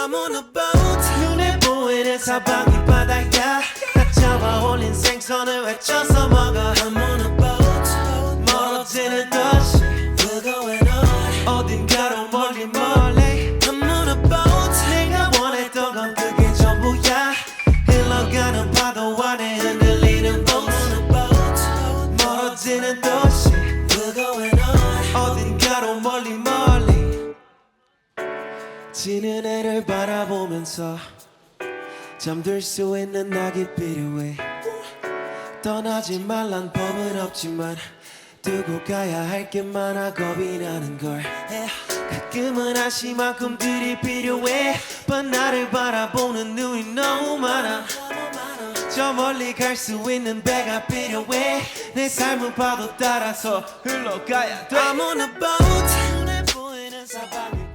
I'm on a boat. 눈에 보이는 사방이 바다야. 다 잡아 올린 생선을 외쳐서 먹어. I'm on a boat. 멀어지는 도시 We're going on. 어딘가로 멀리 멀리 I'm on a boat. 내가 원했던 건 그게 전부야. 흘러가는 파도 안에 흔들리는 boat. I'm on a boat. 멀어지는 도시 We're going on. 어딘가로 멀리 멀리 지는 해를 바라보면서 잠들 수 있는 낙이 필요해. 떠나지 말란 법은 없지만 두고 가야 할 게 많아 겁이 나는 걸. 가끔은 한시만큼들이 필요해. But 나를 바라보는 눈이 너무 많아. 저 멀리 갈 수 있는 배가 필요해. 내 삶은 파도 따라서 흘러가야 돼. I'm on a boat. 눈에 보이는 사방이